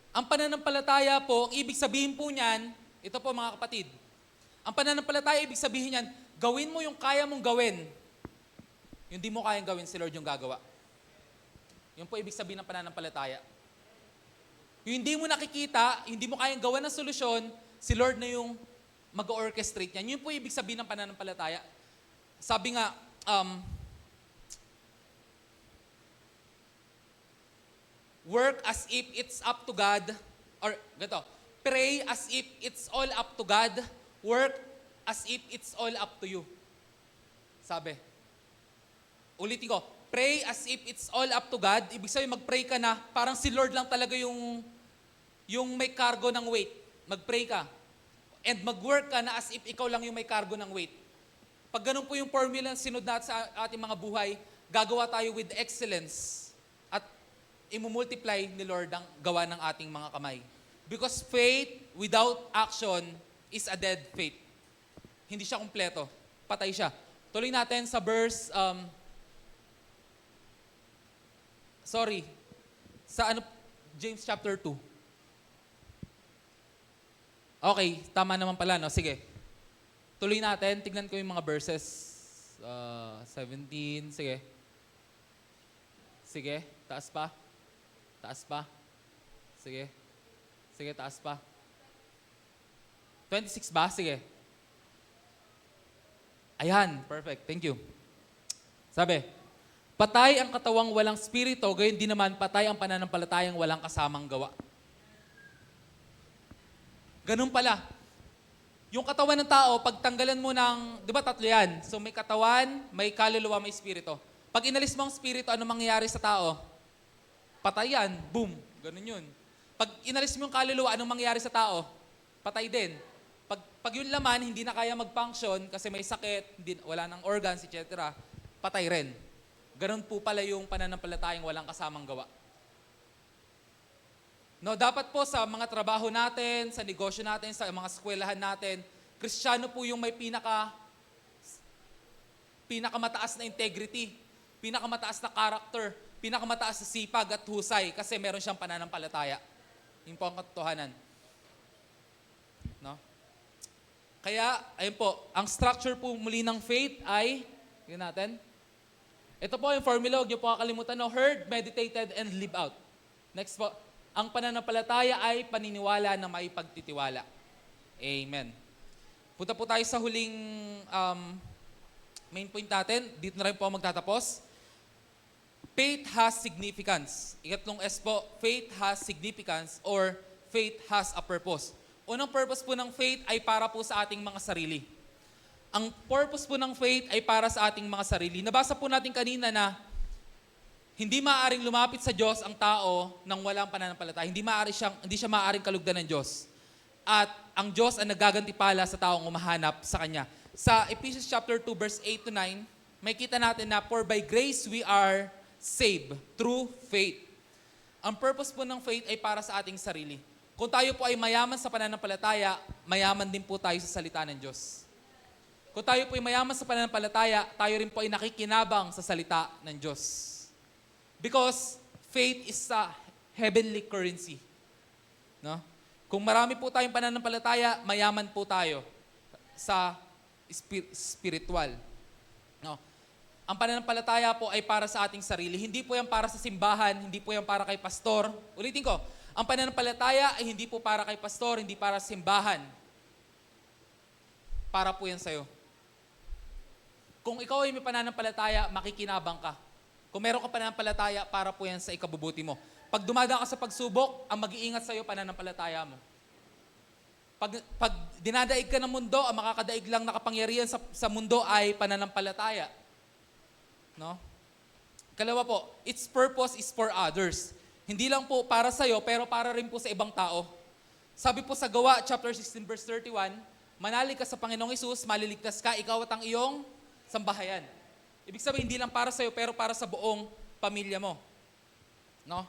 Ang pananampalataya po, ang ibig sabihin po niyan, ito po mga kapatid, ang pananampalataya, ibig sabihin niyan, gawin mo yung kaya mong gawin. Yung di mo kayang gawin, si Lord yung gagawa. Yun po ibig sabihin ng pananampalataya. Yung hindi mo nakikita, hindi mo kayang gawa ng solusyon, si Lord na yung mag-orchestrate niyan. Yun po ibig sabihin ng pananampalataya. Sabi nga, work as if it's up to God, or ganito, pray as if it's all up to God, work as if it's all up to you. Sabi. Ulitin ko, pray as if it's all up to God. Ibig sabihin, mag-pray ka na, parang si Lord lang talaga yung may cargo ng weight. Mag-pray ka. And mag-work ka na as if ikaw lang yung may cargo ng weight. Pag ganun po yung formula na sinod natin sa ating mga buhay, gagawa tayo with excellence at imumultiply ni Lord ang gawa ng ating mga kamay. Because faith without action is a dead faith. Hindi siya kumpleto. Patay siya. Tuloy natin sa verse, James chapter 2. Okay, tama naman pala, no? Sige. Tuloy natin. Tignan ko yung mga verses. 17, sige. Sige, taas pa. Taas pa. Sige. Sige, taas pa. 26 ba? Sige. Ayan, perfect. Thank you. Sabi, patay ang katawang walang spirito, gayon din naman patay ang pananampalatayang walang kasamang gawa. Ganun pala. Yung katawan ng tao, pag tanggalan mo ng, di ba tatlo yan? So may katawan, may kaluluwa, may spirito. Pag inalis mo ang spirito, ano mangyayari sa tao? Patay yan. Boom. Ganun yun. Pag inalis mo yung kaluluwa, anong mangyayari sa tao? Patay din. Pag yung laman, hindi na kaya mag-function kasi may sakit, wala ng organs, etc., patay rin. Ganun po pala yung pananampalatayang walang kasamang gawa. No, dapat po sa mga trabaho natin, sa negosyo natin, sa mga eskwelahan natin, Kristiyano po yung may pinakamataas na integrity, pinakamataas na character, pinakamataas na sipag at husay kasi meron siyang pananampalataya. Yun po ang katotohanan. No? Kaya, ayun po, ang structure po muli ng faith ay, yun natin, ito po yung formula, huwag niyo po kakalimutan, no? Heard, meditated, and live out. Next po, ang pananampalataya ay paniniwala na may pagtitiwala. Amen. Punta po tayo sa huling main point natin. Dito na rin po magtatapos. Faith has significance. Ikatlong S po, faith has significance or faith has a purpose. Unang purpose po ng faith ay para po sa ating mga sarili. Ang purpose po ng faith ay para sa ating mga sarili. Nabasa po natin kanina na hindi maaaring lumapit sa Diyos ang tao nang walang pananampalataya. Hindi siya maaaring kalugdan ng Diyos. At ang Diyos ang nagagantimpala sa taong umahanap sa Kanya. Sa Ephesians chapter 2 verse 8 to 9, may kita natin na, for by grace we are saved through faith. Ang purpose po ng faith ay para sa ating sarili. Kung tayo po ay mayaman sa pananampalataya, mayaman din po tayo sa salita ng Diyos. Kung tayo po ay mayaman sa pananampalataya, tayo rin po ay nakikinabang sa salita ng Diyos. Because faith is a heavenly currency. No? Kung marami po tayong pananampalataya, mayaman po tayo sa spiritual. No? Ang pananampalataya po ay para sa ating sarili. Hindi po yan para sa simbahan, hindi po yan para kay pastor. Ulitin ko, ang pananampalataya ay hindi po para kay pastor, hindi para sa simbahan. Para po yan sa'yo. Kung ikaw ay may pananampalataya, makikinabang ka. Kung meron ka pananampalataya, para po yan sa ikabubuti mo. Pag dumadaan ka sa pagsubok, ang mag-iingat sa'yo, pananampalataya mo. Pag dinadaig ka ng mundo, ang makakadaig lang na kapangyarihan sa mundo ay pananampalataya. No? Kalawa po, its purpose is for others. Hindi lang po para sa'yo, pero para rin po sa ibang tao. Sabi po sa Gawa, chapter 16, verse 31, manalig ka sa Panginoong Hesus, maliligtas ka, ikaw at ang iyong sambahayan. Ibig sabihin, hindi lang para sa'yo, pero para sa buong pamilya mo. No?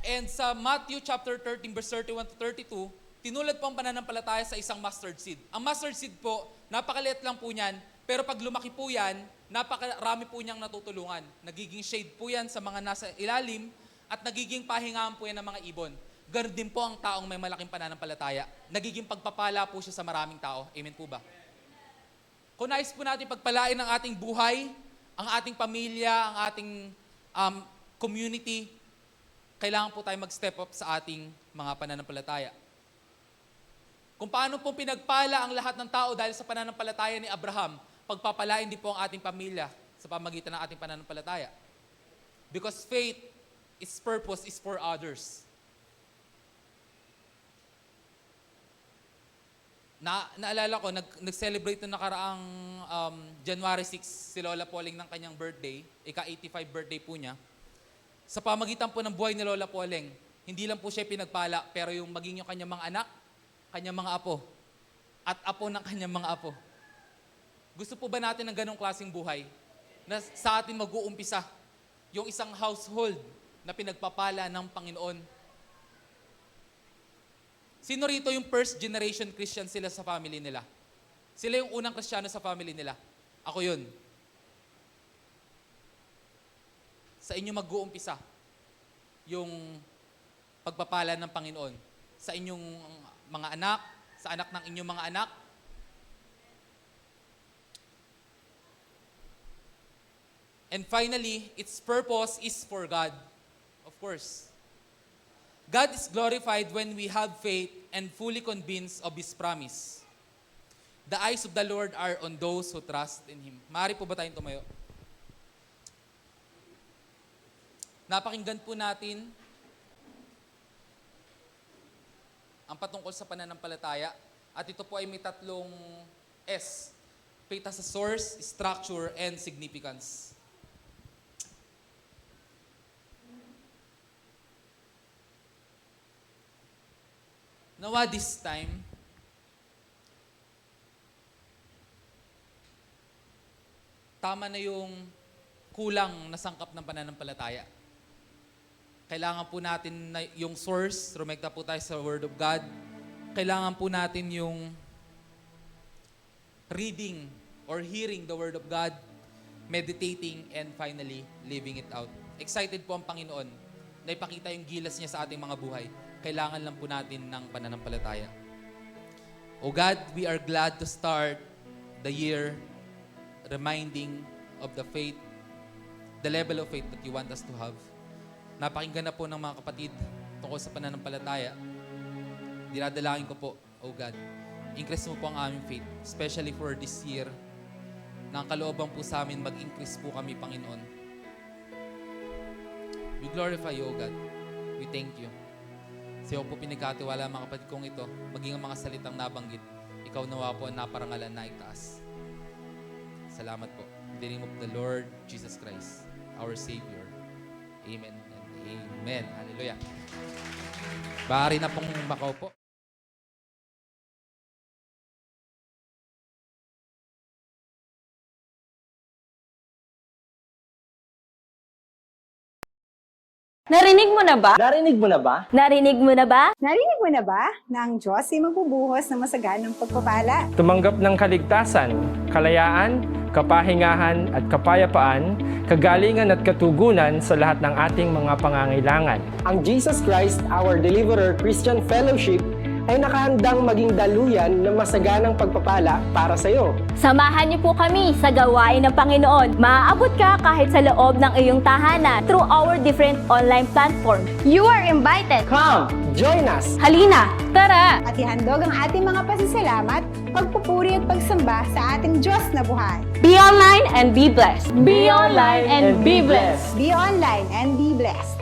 And sa Matthew chapter 13, verse 31 to 32, tinulad po ang pananampalataya sa isang mustard seed. Ang mustard seed po, napakaliit lang po niyan, pero pag lumaki po yan, napakarami po niyang natutulungan. Nagiging shade po yan sa mga nasa ilalim, at nagiging pahingaan po yan ng mga ibon. Ganun din po ang taong may malaking pananampalataya. Nagiging pagpapala po siya sa maraming tao. Amen po ba? Kung nais po natin pagpalain ang ating buhay, ang ating pamilya, ang ating community, kailangan po tayo mag-step up sa ating mga pananampalataya. Kung paano po pinagpala ang lahat ng tao dahil sa pananampalataya ni Abraham, pagpapalain din po ang ating pamilya sa pamagitan ng ating pananampalataya. Because faith its purpose is for others. Naalala ko, nag-celebrate na nakaraang January 6 si Lola Poling ng kanyang birthday, ika-85 birthday po niya. Sa pamagitan po ng buhay ni Lola Poling, hindi lang po siya pinagpala, pero yung maging yung kanyang mga anak, kanyang mga apo, at apo ng kanyang mga apo. Gusto po ba natin ng ganong klaseng buhay? Na sa atin mag-uumpisa yung isang household na pinagpapala ng Panginoon. Sino rito yung first generation Christian sila sa family nila? Sila yung unang Kristiyano sa family nila. Ako yun. Sa inyo mag-uumpisa yung pagpapala ng Panginoon. Sa inyong mga anak, sa anak ng inyong mga anak. And finally, its purpose is for God. Of course. God is glorified when we have faith and fully convinced of His promise. The eyes of the Lord are on those who trust in Him. Maaari po ba tayong tumayo? Napakinggan po natin ang patungkol sa pananampalataya. At ito po ay may tatlong S. Faith as a source, structure, and significance. Nawa this time, tama na yung kulang na sangkap ng pananampalataya. Kailangan po natin na yung source, rumekta po tayo sa Word of God. Kailangan po natin yung reading or hearing the Word of God, meditating, and finally, living it out. Excited po ang Panginoon na ipakita yung gilas niya sa ating mga buhay. Kailangan lang po natin ng pananampalataya. O God, we are glad to start the year reminding of the faith, the level of faith that you want us to have. Napakinggan na po ng mga kapatid tungkol sa pananampalataya. Dinadalangin ko po, O God, increase mo po ang aming faith, especially for this year, na ang kalooban po sa amin, mag-increase po kami, Panginoon. We glorify you, O God. We thank you. Sa iyo po pinagkatiwala mga kapatid kong ito, maging ang mga salitang nabanggit, ikaw nawa po ang naparangalan na itaas. Salamat po. In the name of the Lord Jesus Christ, our Savior. Amen and amen. Hallelujah. Bari na pong makaupo. Narinig mo na ba? Narinig mo na ba? Narinig mo na ba? Narinig mo na ba na ang Diyos ay magbubuhos ng masaganang pagpapala? Tumanggap ng kaligtasan, kalayaan, kapahingahan at kapayapaan, kagalingan at katugunan sa lahat ng ating mga pangangailangan. Ang Jesus Christ, our Deliverer Christian Fellowship ay nakahandang maging daluyan ng masaganang pagpapala para sa iyo. Samahan niyo po kami sa gawain ng Panginoon. Maaabot ka kahit sa loob ng iyong tahanan through our different online platform. You are invited! Come, join us! Halina! Tara! At ihandog ang ating mga pasasalamat, pagpupuri at pagsamba sa ating Diyos na buhay. Be online and be blessed! Be online and be blessed! Be online and be blessed.